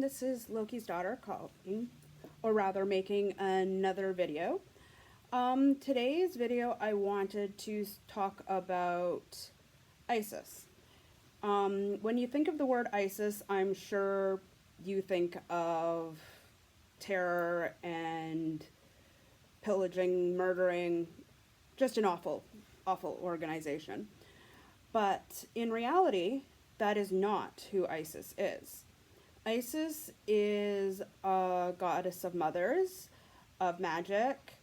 this is Loki's daughter calling, or rather making another video. Today's video I wanted to talk about ISIS. When you think of the word ISIS, I'm sure you think of terror and pillaging, murdering, just an awful, awful organization. But in reality, that is not who ISIS is. ISIS is a goddess of mothers, of magic,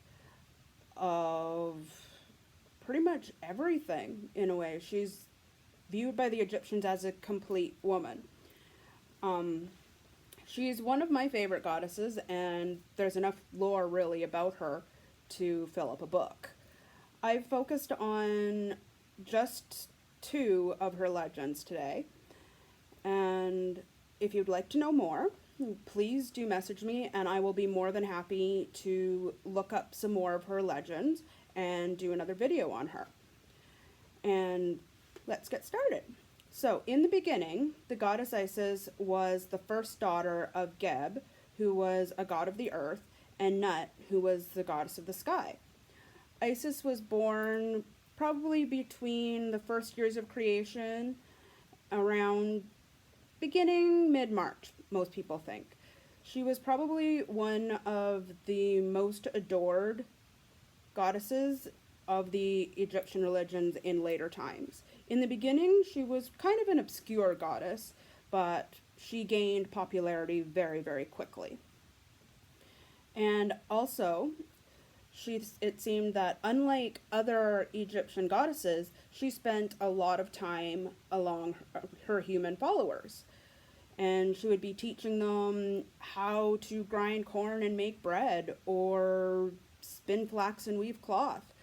of pretty much everything in a way. She's viewed by the Egyptians as a complete woman. She's one of my favorite goddesses, and there's enough lore really about her to fill up a book. I've focused on just two of her legends today, and if you'd like to know more, please do message me and I will be more than happy to look up some more of her legends and do another video on her. And let's get started. So in the beginning, the goddess Isis was the first daughter of Geb, who was a god of the earth, and Nut, who was the goddess of the sky. Isis was born probably between the first years of creation, around beginning mid-March, most people think. She was probably one of the most adored goddesses of the Egyptian religions in later times. In the beginning, she was kind of an obscure goddess, but she gained popularity very, very quickly. And also, it seemed that unlike other Egyptian goddesses, she spent a lot of time along her human followers. And she would be teaching them how to grind corn and make bread, or spin flax and weave cloth.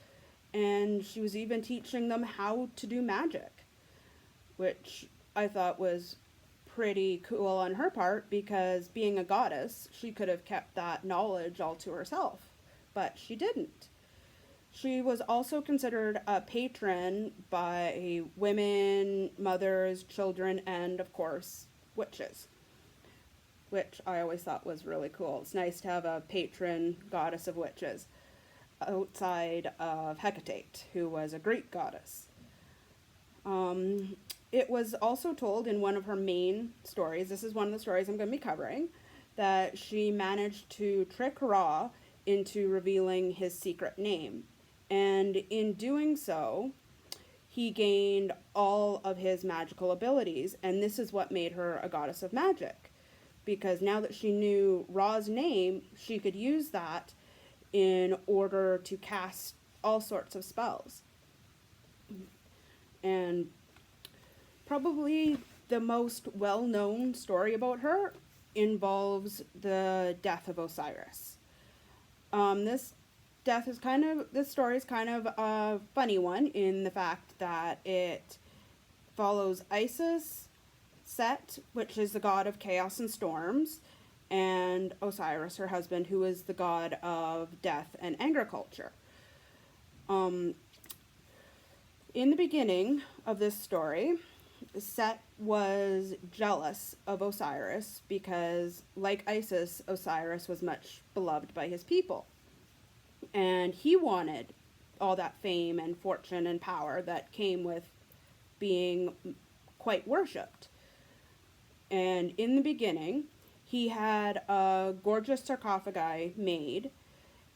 And she was even teaching them how to do magic, which I thought was pretty cool on her part, because being a goddess, she could have kept that knowledge all to herself, but she didn't. She was also considered a patron by women, mothers, children, and of course, witches, which I always thought was really cool. It's nice to have a patron goddess of witches outside of Hecate, who was a Greek goddess. It was also told in one of her main stories, this is one of the stories I'm going to be covering, that she managed to trick Ra into revealing his secret name. And in doing so, he gained all of his magical abilities, and this is what made her a goddess of magic. Because now that she knew Ra's name, she could use that in order to cast all sorts of spells. And probably the most well-known story about her involves the death of Osiris. This story is kind of a funny one in the fact that it follows Isis, Set, which is the god of chaos and storms, and Osiris, her husband, who is the god of death and agriculture. In the beginning of this story, Set was jealous of Osiris because, like Isis, Osiris was much beloved by his people. And he wanted all that fame and fortune and power that came with being quite worshipped. And in the beginning, he had a gorgeous sarcophagi made,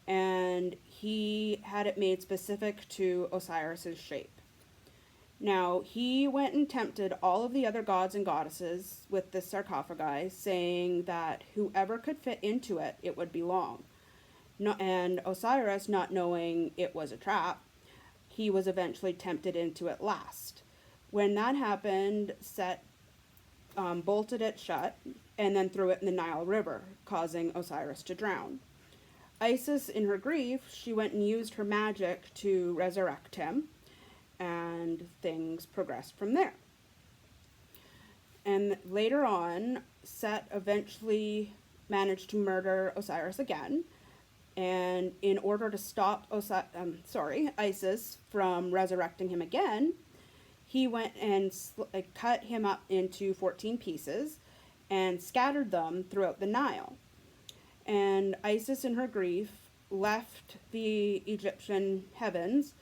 and he had it made specific to Osiris's shape. Now, he went and tempted all of the other gods and goddesses with this sarcophagi, saying that whoever could fit into it, it would belong. And Osiris, not knowing it was a trap, he was eventually tempted into it last. When that happened, Set bolted it shut and then threw it in the Nile River, causing Osiris to drown. Isis, in her grief, she went and used her magic to resurrect him, and things progressed from there. And later on, Set eventually managed to murder Osiris again, and in order to stop Isis from resurrecting him again, he went and cut him up into 14 pieces and scattered them throughout the Nile. And Isis, in her grief, left the Egyptian heavens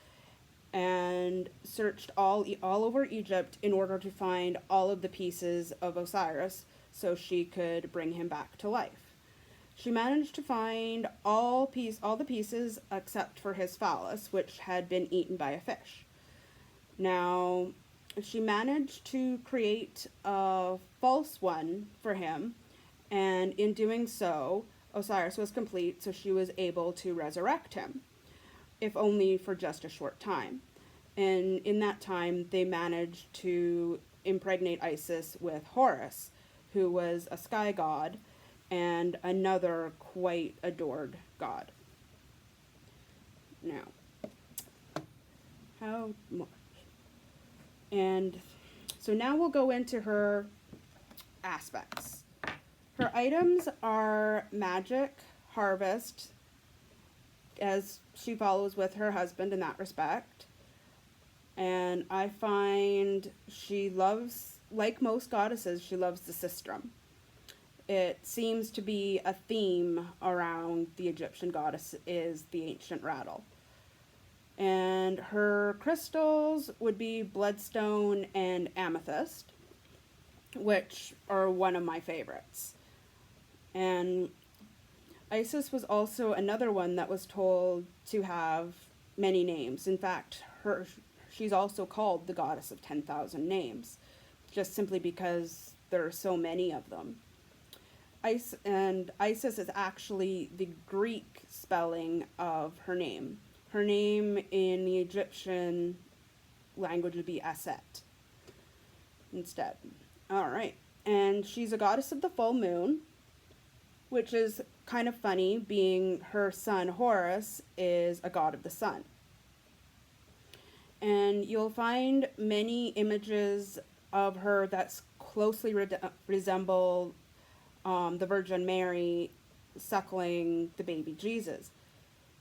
and searched all over Egypt in order to find all of the pieces of Osiris so she could bring him back to life. She managed to find all the pieces except for his phallus, which had been eaten by a fish. Now, she managed to create a false one for him, and in doing so, Osiris was complete, so she was able to resurrect him, if only for just a short time. And in that time, they managed to impregnate Isis with Horus, who was a sky god and another quite adored god. Now, how much? And so now we'll go into her aspects. Her items are magic, harvest, as she follows with her husband in that respect. And I find she loves, like most goddesses, she loves the sistrum. It seems to be a theme around the Egyptian goddess is the ancient rattle. And her crystals would be bloodstone and amethyst, which are one of my favorites. And Isis was also another one that was told to have many names. In fact, she's also called the goddess of 10,000 names, just simply because there are so many of them. Isis is actually the Greek spelling of her name. Her name in the Egyptian language would be Aset instead. All right. And she's a goddess of the full moon, which is kind of funny, being her son Horus is a god of the sun. And you'll find many images of her that closely resemble the Virgin Mary suckling the baby Jesus.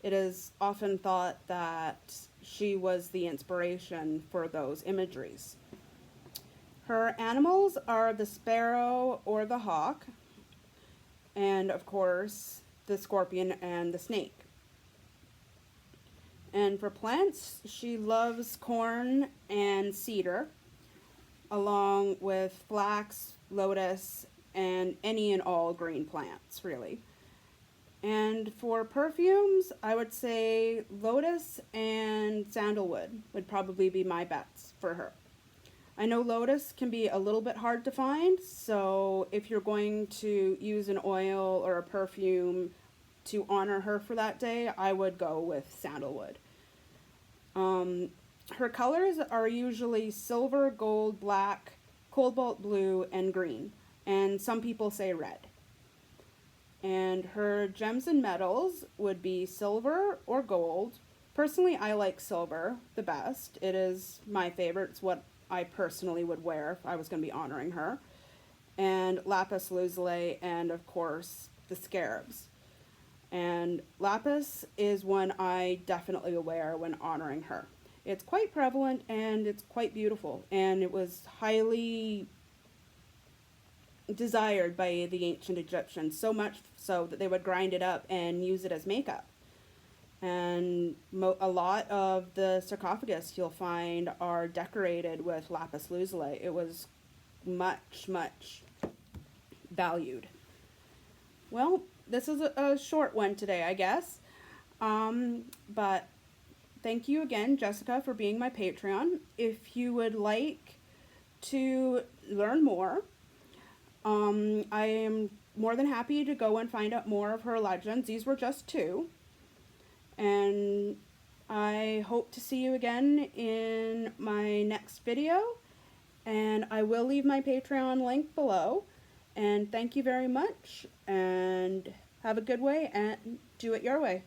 It is often thought that she was the inspiration for those imageries. Her animals are the sparrow or the hawk, and of course the scorpion and the snake. And for plants, she loves corn and cedar, along with flax, lotus, and any and all green plants, really. And for perfumes, I would say lotus and sandalwood would probably be my bets for her. I know lotus can be a little bit hard to find, so if you're going to use an oil or a perfume to honor her for that day, I would go with sandalwood. Her colors are usually silver, gold, black, cobalt blue, and green, and some people say red. And her gems and metals would be silver or gold. Personally, I like silver the best. It is my favorite. It's what I personally would wear if I was going to be honoring her. And lapis lazuli, and of course the scarabs. And lapis is one I definitely wear when honoring her. It's quite prevalent and it's quite beautiful, and it was highly desired by the ancient Egyptians, so much so that they would grind it up and use it as makeup. And a lot of the sarcophagus you'll find are decorated with lapis lazuli. It was much, much valued. Well, this is a short one today, I guess. But thank you again, Jessica, for being my Patreon. If you would like to learn more, I am more than happy to go and find out more of her legends. These were just two. And I hope to see you again in my next video. And I will leave my Patreon link below. And thank you very much. And have a good way and do it your way.